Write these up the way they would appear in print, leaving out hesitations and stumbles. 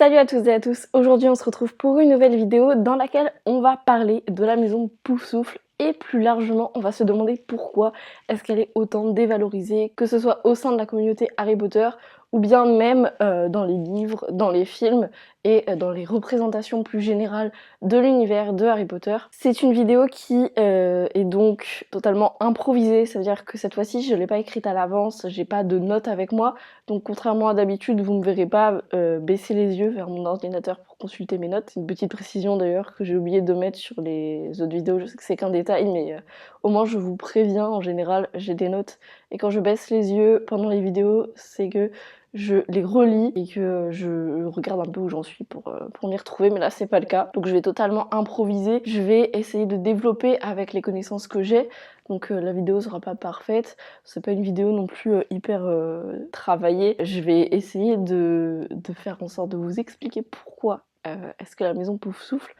Salut à tous et à tous, aujourd'hui on se retrouve pour une nouvelle vidéo dans laquelle on va parler de la maison Poufsouffle et plus largement on va se demander pourquoi est-ce qu'elle est autant dévalorisée, que ce soit au sein de la communauté Harry Potter ou bien même dans les livres, dans les films et dans les représentations plus générales de l'univers de Harry Potter. C'est une vidéo qui est donc totalement improvisée, ça veut dire que cette fois-ci je l'ai pas écrite à l'avance, j'ai pas de notes avec moi, donc contrairement à d'habitude vous me verrez pas baisser les yeux vers mon ordinateur pour consulter mes notes. C'est une petite précision d'ailleurs que j'ai oublié de mettre sur les autres vidéos, je sais que c'est qu'un détail mais au moins je vous préviens, en général j'ai des notes et quand je baisse les yeux pendant les vidéos c'est que je les relis et que je regarde un peu où j'en suis pour m'y retrouver, mais là c'est pas le cas. Donc je vais totalement improviser, je vais essayer de développer avec les connaissances que j'ai. Donc la vidéo sera pas parfaite, c'est pas une vidéo non plus hyper travaillée. Je vais essayer de faire en sorte de vous expliquer pourquoi est-ce que la maison Poufsouffle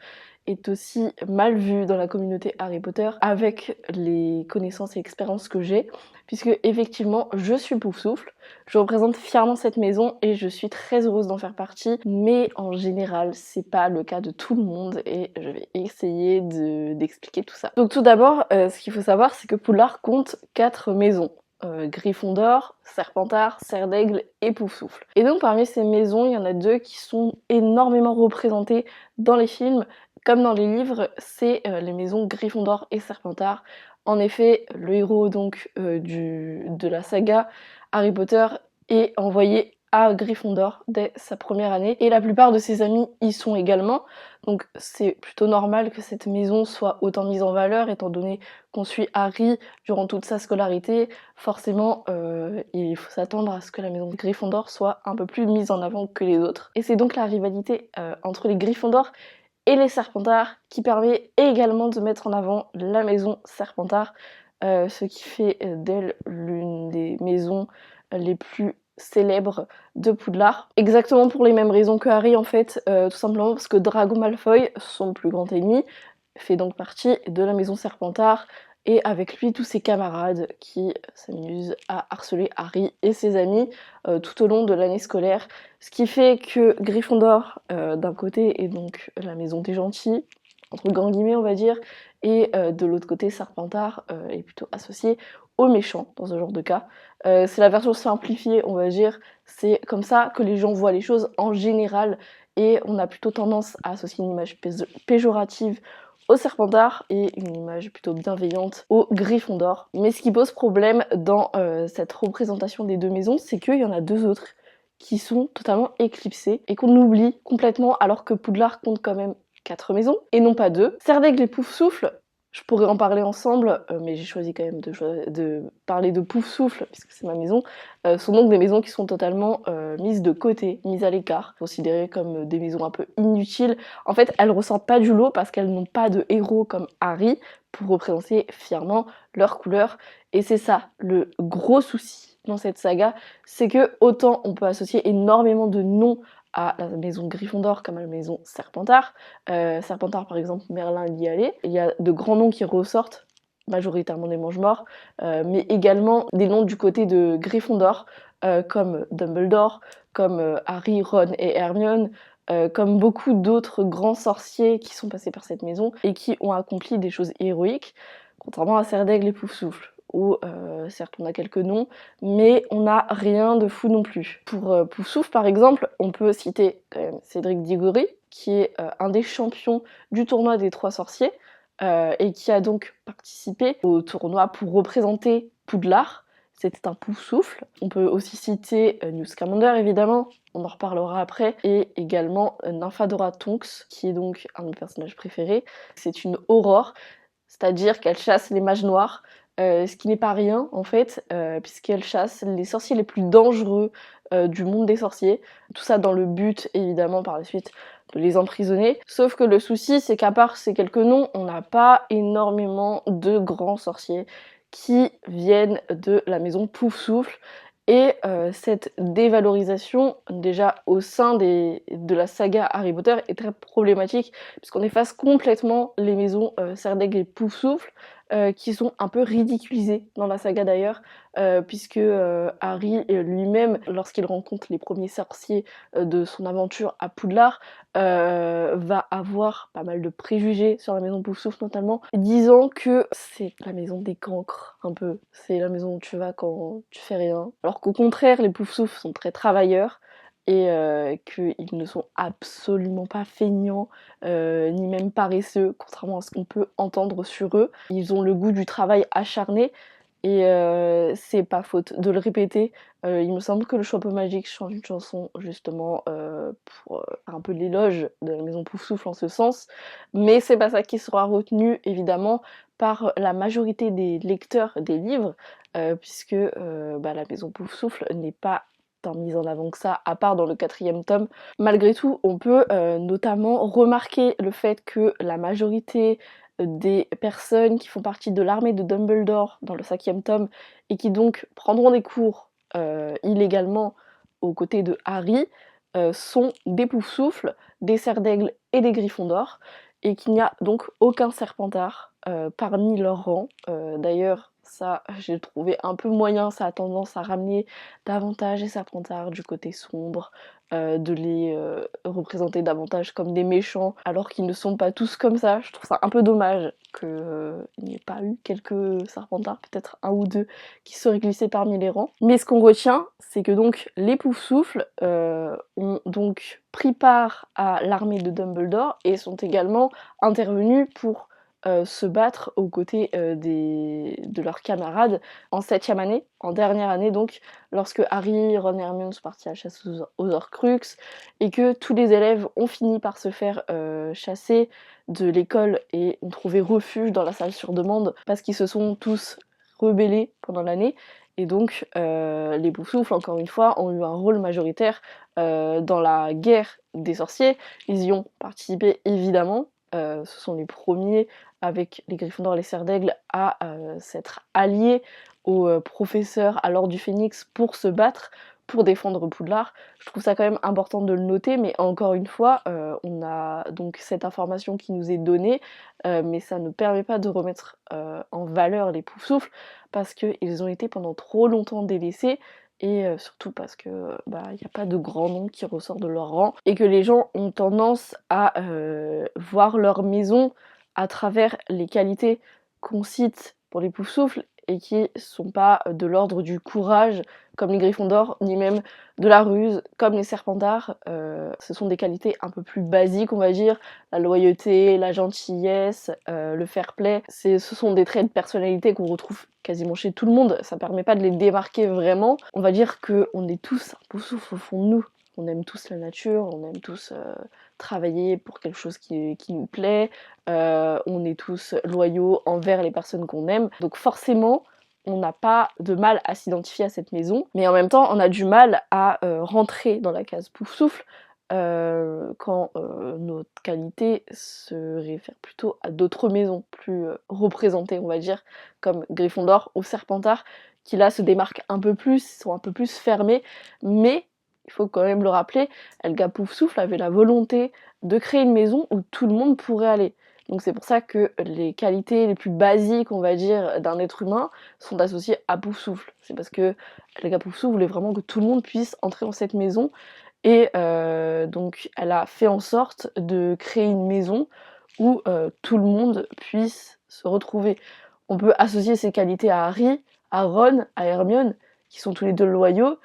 est aussi mal vue dans la communauté Harry Potter avec les connaissances et expériences que j'ai, puisque effectivement je suis Poufsouffle, je représente fièrement cette maison et je suis très heureuse d'en faire partie, mais en général c'est pas le cas de tout le monde et je vais essayer d'expliquer tout ça. Donc tout d'abord, ce qu'il faut savoir c'est que Poudlard compte 4 maisons. Gryffondor, Serpentard, Serdaigle et Poufsouffle. Et donc parmi ces maisons, il y en a 2 qui sont énormément représentées dans les films comme dans les livres, c'est les maisons Gryffondor et Serpentard. En effet, le héros donc de la saga Harry Potter est envoyé à Gryffondor dès sa première année et la plupart de ses amis y sont également. Donc c'est plutôt normal que cette maison soit autant mise en valeur étant donné qu'on suit Harry durant toute sa scolarité. Forcément, il faut s'attendre à ce que la maison Gryffondor soit un peu plus mise en avant que les autres. Et c'est donc la rivalité entre les Gryffondor et les Serpentards qui permet également de mettre en avant la maison Serpentard, ce qui fait d'elle l'une des maisons les plus célèbres de Poudlard. Exactement pour les mêmes raisons que Harry en fait, tout simplement parce que Drago Malfoy, son plus grand ennemi, fait donc partie de la maison Serpentard et avec lui tous ses camarades qui s'amusent à harceler Harry et ses amis tout au long de l'année scolaire. Ce qui fait que Gryffondor d'un côté est donc la maison des gentils, entre grands guillemets on va dire, et de l'autre côté Serpentard est plutôt associé aux méchants dans ce genre de cas. C'est la version simplifiée on va dire, c'est comme ça que les gens voient les choses en général et on a plutôt tendance à associer une image péjorative au Serpentard et une image plutôt bienveillante au Gryffondor. Mais ce qui pose problème dans cette représentation des 2 maisons, c'est qu'il y en a 2 autres qui sont totalement éclipsées et qu'on oublie complètement alors que Poudlard compte quand même 4 maisons et non pas 2. Serdaigle et Poufsouffle, je pourrais en parler ensemble, mais j'ai choisi quand même de parler de Poufsouffle puisque c'est ma maison, sont donc des maisons qui sont totalement mises de côté, mises à l'écart, considérées comme des maisons un peu inutiles. En fait, elles ressortent pas du lot parce qu'elles n'ont pas de héros comme Harry pour représenter fièrement leur couleur. Et c'est ça, le gros souci dans cette saga, c'est que autant on peut associer énormément de noms à la maison Gryffondor comme à la maison Serpentard. Serpentard par exemple, Merlin y allait. Il y a de grands noms qui ressortent, majoritairement des Mange-Morts, mais également des noms du côté de Gryffondor, comme Dumbledore, comme Harry, Ron et Hermione, comme beaucoup d'autres grands sorciers qui sont passés par cette maison et qui ont accompli des choses héroïques, contrairement à Serdaigle et Poufsouffle, où certes on a quelques noms, mais on n'a rien de fou non plus. Pour Poufsouffle par exemple, on peut citer quand même Cédric Diggory, qui est un des champions du tournoi des 3 sorciers, et qui a donc participé au tournoi pour représenter Poudlard. C'était un Poufsouffle. On peut aussi citer Newt Scamander évidemment, on en reparlera après, et également Nymphadora Tonks, qui est donc un de mes personnages préférés. C'est une aurore, c'est-à-dire qu'elle chasse les mages noirs, ce qui n'est pas rien en fait, puisqu'elle chasse les sorciers les plus dangereux du monde des sorciers. Tout ça dans le but évidemment par la suite de les emprisonner. Sauf que le souci c'est qu'à part ces quelques noms, on n'a pas énormément de grands sorciers qui viennent de la maison Poufsouffle. Et cette dévalorisation, déjà au sein de la saga Harry Potter, est très problématique, puisqu'on efface complètement les maisons Serdaigle et Poufsouffle, qui sont un peu ridiculisés dans la saga d'ailleurs, puisque Harry lui-même, lorsqu'il rencontre les premiers sorciers de son aventure à Poudlard, va avoir pas mal de préjugés sur la maison Poufsouffle notamment, disant que c'est la maison des cancres, un peu. C'est la maison où tu vas quand tu fais rien. Alors qu'au contraire, les Poufsouffles sont très travailleurs et qu'ils ne sont absolument pas feignants, ni même paresseux, contrairement à ce qu'on peut entendre sur eux. Ils ont le goût du travail acharné et c'est pas faute de le répéter. Il me semble que le Chapeau Magique chante une chanson justement pour faire un peu l'éloge de la maison Poufsouffle en ce sens, mais c'est pas ça qui sera retenu évidemment par la majorité des lecteurs des livres, puisque la maison Poufsouffle n'est pas tant mise en avant que ça, à part dans le 4e tome. Malgré tout, on peut notamment remarquer le fait que la majorité des personnes qui font partie de l'armée de Dumbledore dans le 5e tome et qui donc prendront des cours illégalement aux côtés de Harry sont des Poufsouffles, des Cerfs-d'Aigle et des Gryffondors, et qu'il n'y a donc aucun Serpentard parmi leurs rangs. D'ailleurs, ça, j'ai trouvé un peu moyen, ça a tendance à ramener davantage les Serpentards du côté sombre, de les représenter davantage comme des méchants, alors qu'ils ne sont pas tous comme ça. Je trouve ça un peu dommage qu'il n'y ait pas eu quelques Serpentards, peut-être un ou deux, qui seraient glissés parmi les rangs. Mais ce qu'on retient, c'est que donc les Poufsouffles ont donc pris part à l'armée de Dumbledore et sont également intervenus pour se battre aux côtés de leurs camarades en 7e année, en dernière année donc, lorsque Harry, Ron et Hermione sont partis à la chasse aux Horcruxes et que tous les élèves ont fini par se faire chasser de l'école et ont trouvé refuge dans la salle sur demande parce qu'ils se sont tous rebellés pendant l'année. Et donc les Poufsouffles, encore une fois, ont eu un rôle majoritaire dans la guerre des sorciers. Ils y ont participé évidemment. Ce sont les premiers, avec les Gryffondors et les Cerfs-d'Aigle, à s'être alliés aux professeurs à l'Ordre du Phénix pour se battre, pour défendre Poudlard. Je trouve ça quand même important de le noter, mais encore une fois, on a donc cette information qui nous est donnée, mais ça ne permet pas de remettre en valeur les Poufsouffles, parce qu'ils ont été pendant trop longtemps délaissés, et surtout parce que il n'y a pas de grand nom qui ressort de leur rang, et que les gens ont tendance à voir leur maison à travers les qualités qu'on cite pour les Poufsouffles, et qui sont pas de l'ordre du courage comme les Gryffondors, ni même de la ruse comme les Serpentards. Ce sont des qualités un peu plus basiques, on va dire, la loyauté, la gentillesse, le fair-play. Ce sont des traits de personnalité qu'on retrouve quasiment chez tout le monde, ça permet pas de les démarquer vraiment. On va dire qu'on est tous un Poufsouffle au fond de nous. On aime tous la nature, on aime tous travailler pour quelque chose qui nous plaît, on est tous loyaux envers les personnes qu'on aime. Donc forcément, on n'a pas de mal à s'identifier à cette maison, mais en même temps, on a du mal à rentrer dans la case Poufsouffle quand notre qualité se réfère plutôt à d'autres maisons plus représentées, on va dire, comme Gryffondor ou Serpentard, qui là se démarquent un peu plus, sont un peu plus fermés, mais il faut quand même le rappeler, Helga Poufsouffle avait la volonté de créer une maison où tout le monde pourrait aller. Donc c'est pour ça que les qualités les plus basiques, on va dire, d'un être humain sont associées à Poufsouffle. C'est parce que Helga Poufsouffle voulait vraiment que tout le monde puisse entrer dans cette maison, et donc elle a fait en sorte de créer une maison où tout le monde puisse se retrouver. On peut associer ces qualités à Harry, à Ron, à Hermione, qui sont tous les deux loyaux,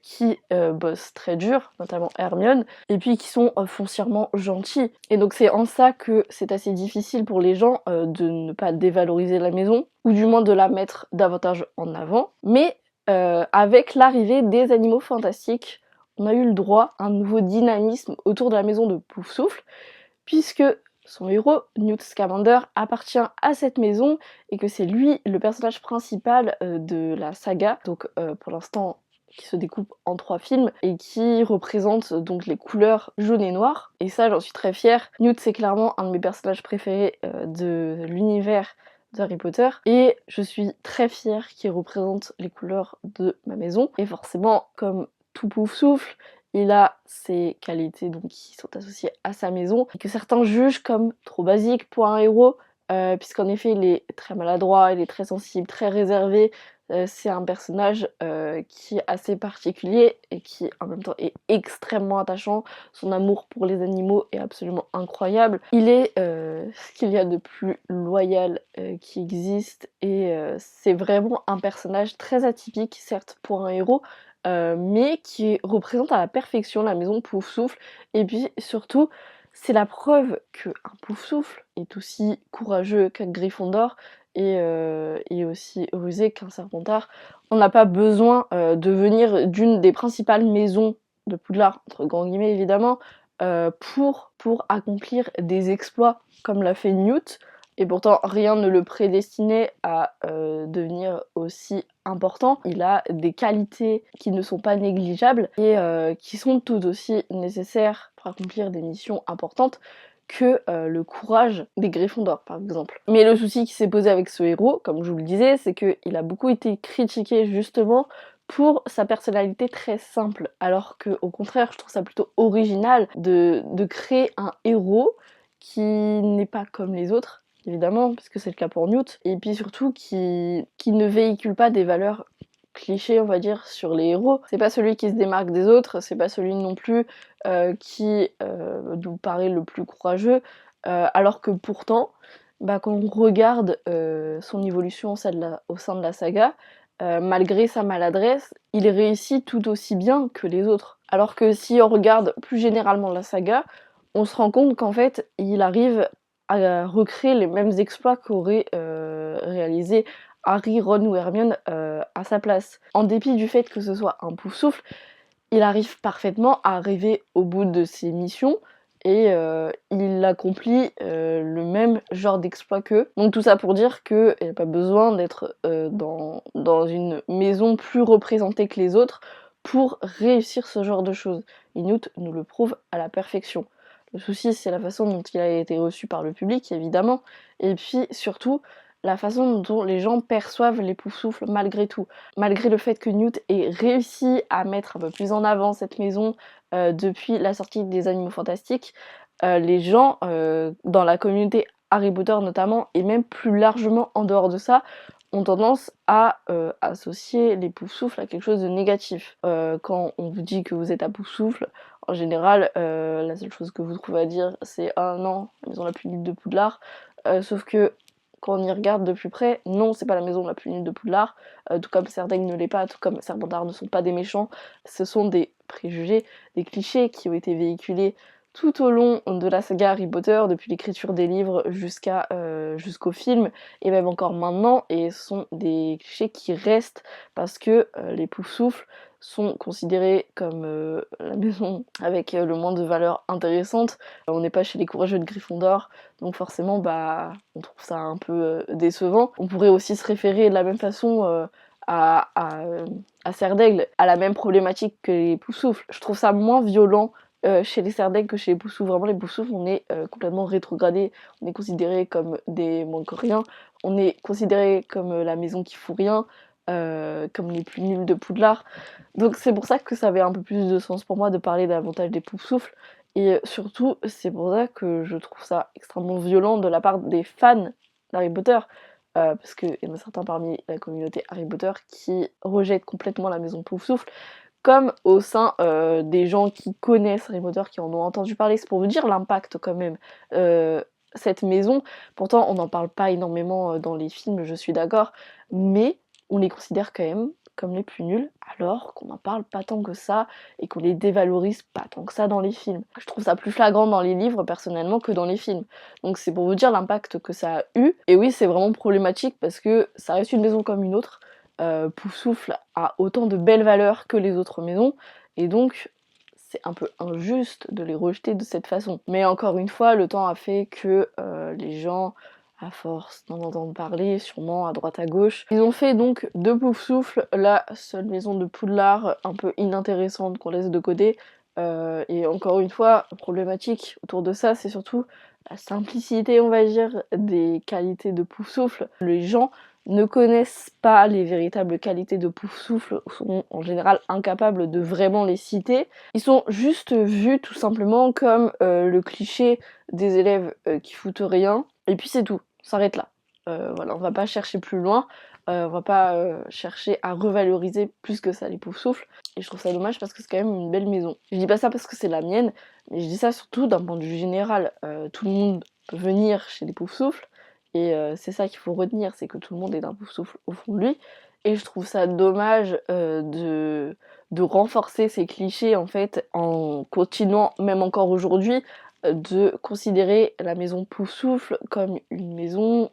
qui bossent très dur, notamment Hermione, et puis qui sont foncièrement gentils. Et donc c'est en ça que c'est assez difficile pour les gens de ne pas dévaloriser la maison, ou du moins de la mettre davantage en avant. Mais avec l'arrivée des animaux fantastiques, on a eu le droit à un nouveau dynamisme autour de la maison de Poufsouffle, puisque son héros, Newt Scamander, appartient à cette maison et que c'est lui le personnage principal de la saga, donc pour l'instant qui se découpe en 3 films et qui représente donc les couleurs jaune et noir. Et ça, j'en suis très fière. Newt, c'est clairement un de mes personnages préférés de l'univers d'Harry Potter, et je suis très fière qu'il représente les couleurs de ma maison. Et forcément, comme tout Poufsouffle, il a ses qualités donc qui sont associées à sa maison et que certains jugent comme trop basiques pour un héros. puisqu'en effet il est très maladroit, il est très sensible, très réservé. C'est un personnage qui est assez particulier et qui en même temps est extrêmement attachant. Son amour pour les animaux est absolument incroyable. Il est ce qu'il y a de plus loyal qui existe et c'est vraiment un personnage très atypique, certes pour un héros, mais qui représente à la perfection la maison Poufsouffle. Et puis surtout, c'est la preuve qu'un Poufsouffle est aussi courageux qu'un Gryffondor et aussi rusé qu'un Serpentard. On n'a pas besoin de venir d'une des principales maisons de Poudlard, entre grands guillemets évidemment, pour accomplir des exploits comme l'a fait Newt. Et pourtant, rien ne le prédestinait à devenir aussi important. Il a des qualités qui ne sont pas négligeables et qui sont tout aussi nécessaires pour accomplir des missions importantes que le courage des Gryffondors, par exemple. Mais le souci qui s'est posé avec ce héros, comme je vous le disais, c'est qu'il a beaucoup été critiqué justement pour sa personnalité très simple, alors que au contraire, je trouve ça plutôt original de créer un héros qui n'est pas comme les autres, évidemment, parce que c'est le cas pour Newt, et puis surtout qui ne véhicule pas des valeurs clichés, on va dire, sur les héros. C'est pas celui qui se démarque des autres, c'est pas celui non plus qui nous paraît le plus courageux, alors que pourtant, quand on regarde son évolution au sein de la saga, malgré sa maladresse, il réussit tout aussi bien que les autres. Alors que si on regarde plus généralement la saga, on se rend compte qu'en fait, il arrive à recréer les mêmes exploits qu'aurait réalisé Harry, Ron ou Hermione à sa place. En dépit du fait que ce soit un Poufsouffle, il arrive parfaitement à arriver au bout de ses missions et il accomplit le même genre d'exploit qu'eux. Donc tout ça pour dire qu'il n'y a pas besoin d'être dans une maison plus représentée que les autres pour réussir ce genre de choses. Et Newt nous le prouve à la perfection. Le souci, c'est la façon dont il a été reçu par le public, évidemment, et puis surtout la façon dont les gens perçoivent les Poufsouffles malgré tout. Malgré le fait que Newt ait réussi à mettre un peu plus en avant cette maison depuis la sortie des Animaux Fantastiques, les gens dans la communauté Harry Potter notamment, et même plus largement en dehors de ça, ont tendance à associer les Poufsouffles à quelque chose de négatif. Quand on vous dit que vous êtes à Poufsouffle, en général, la seule chose que vous trouvez à dire, c'est « Ah non, la maison la plus nulle de Poudlard ». Sauf que quand on y regarde de plus près, non, c'est pas la maison la plus nulle de Poudlard, tout comme Serdaigle ne l'est pas, tout comme Serpentard ne sont pas des méchants, ce sont des préjugés, des clichés qui ont été véhiculés tout au long de la saga Harry Potter, depuis l'écriture des livres jusqu'au film, et même encore maintenant, et ce sont des clichés qui restent parce que les Poufsouffles sont considérés comme la maison avec le moins de valeurs intéressantes. On n'est pas chez les courageux de Gryffondor, donc forcément on trouve ça un peu décevant. On pourrait aussi se référer de la même façon à Serdaigle, à la même problématique que les Poufsouffles. Je trouve ça moins violent chez les Serdaigle que chez les Poufsouffles. Vraiment, les Poufsouffles, on est complètement rétrogradés, on est considérés comme des moins que rien, on est considérés comme la maison qui fout rien, comme les plus nuls de Poudlard. Donc c'est pour ça que ça avait un peu plus de sens pour moi de parler davantage des Poufsouffles, et surtout c'est pour ça que je trouve ça extrêmement violent de la part des fans d'Harry Potter, parce qu'il y en a certains parmi la communauté Harry Potter qui rejettent complètement la maison Poufsouffle, comme au sein des gens qui connaissent Harry Potter, qui en ont entendu parler. C'est pour vous dire l'impact quand même. Cette maison, pourtant on n'en parle pas énormément dans les films, je suis d'accord, mais on les considère quand même comme les plus nuls, alors qu'on n'en parle pas tant que ça, et qu'on les dévalorise pas tant que ça dans les films. Je trouve ça plus flagrant dans les livres, personnellement, que dans les films. Donc c'est pour vous dire l'impact que ça a eu. Et oui, c'est vraiment problématique, parce que ça reste une maison comme une autre. Poufsouffle a autant de belles valeurs que les autres maisons, et donc c'est un peu injuste de les rejeter de cette façon. Mais encore une fois, le temps a fait que les gens, à force d'en entendre parler, sûrement à droite à gauche, ils ont fait donc de Poufsouffle la seule maison de Poudlard un peu inintéressante qu'on laisse de côté. Et encore une fois, problématique autour de ça, c'est surtout la simplicité, on va dire, des qualités de Poufsouffle. Les gens ne connaissent pas les véritables qualités de Poufsouffle, sont en général incapables de vraiment les citer. Ils sont juste vus tout simplement comme le cliché des élèves qui foutent rien, et puis c'est tout. s'arrête là. Voilà, on va pas chercher plus loin, on va pas chercher à revaloriser plus que ça les Poufsouffles. Et je trouve ça dommage parce que c'est quand même une belle maison. Je dis pas ça parce que c'est la mienne, mais je dis ça surtout d'un point de vue général. Tout le monde peut venir chez les Poufsouffles, et c'est ça qu'il faut retenir, c'est que tout le monde est un Poufsouffle au fond de lui. Et je trouve ça dommage de renforcer ces clichés en fait en continuant, même encore aujourd'hui, de considérer la maison Poufsouffle comme une maison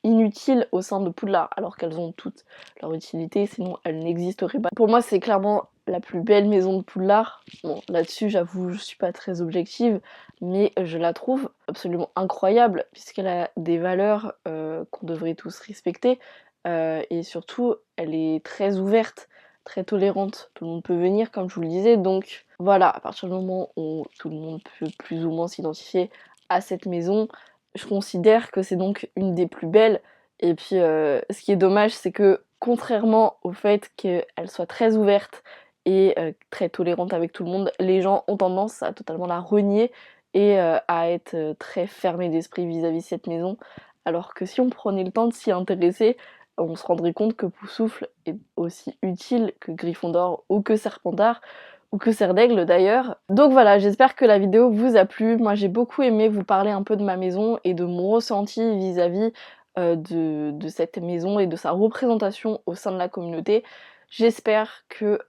inutile au sein de Poudlard, alors qu'elles ont toutes leur utilité, sinon elles n'existeraient pas. Pour moi, c'est clairement la plus belle maison de Poudlard. Bon, là-dessus, j'avoue, je suis pas très objective, mais je la trouve absolument incroyable, puisqu'elle a des valeurs qu'on devrait tous respecter, et surtout, elle est très ouverte, très tolérante, tout le monde peut venir comme je vous le disais, donc voilà, à partir du moment où tout le monde peut plus ou moins s'identifier à cette maison, je considère que c'est donc une des plus belles. Et puis ce qui est dommage, c'est que contrairement au fait qu'elle soit très ouverte et très tolérante avec tout le monde, les gens ont tendance à totalement la renier et à être très fermés d'esprit vis-à-vis de cette maison, alors que si on prenait le temps de s'y intéresser, on se rendrait compte que Poufsouffle est aussi utile que Gryffondor ou que Serpentard ou que Serdaigle d'ailleurs. Donc voilà, j'espère que la vidéo vous a plu. Moi j'ai beaucoup aimé vous parler un peu de ma maison et de mon ressenti vis-à-vis de cette maison et de sa représentation au sein de la communauté. J'espère que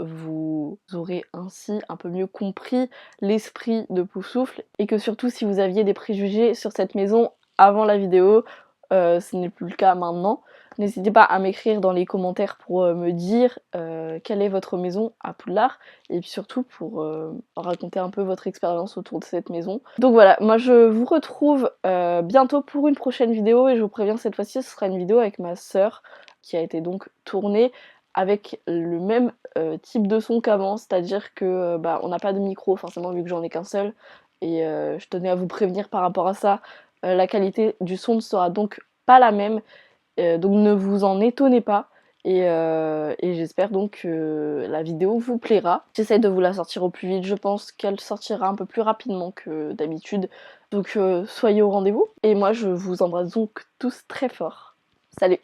vous aurez ainsi un peu mieux compris l'esprit de Poufsouffle et que surtout si vous aviez des préjugés sur cette maison avant la vidéo, ce n'est plus le cas maintenant. N'hésitez pas à m'écrire dans les commentaires pour me dire quelle est votre maison à Poudlard, et puis surtout pour raconter un peu votre expérience autour de cette maison. Donc voilà, moi je vous retrouve bientôt pour une prochaine vidéo, et je vous préviens, cette fois-ci ce sera une vidéo avec ma sœur qui a été donc tournée avec le même type de son qu'avant, c'est-à-dire que bah, on n'a pas de micro forcément vu que j'en ai qu'un seul, et je tenais à vous prévenir par rapport à ça. La qualité du son ne sera donc pas la même, donc ne vous en étonnez pas, et j'espère donc que la vidéo vous plaira. J'essaie de vous la sortir au plus vite, je pense qu'elle sortira un peu plus rapidement que d'habitude, donc soyez au rendez-vous, et moi je vous embrasse donc tous très fort. Salut!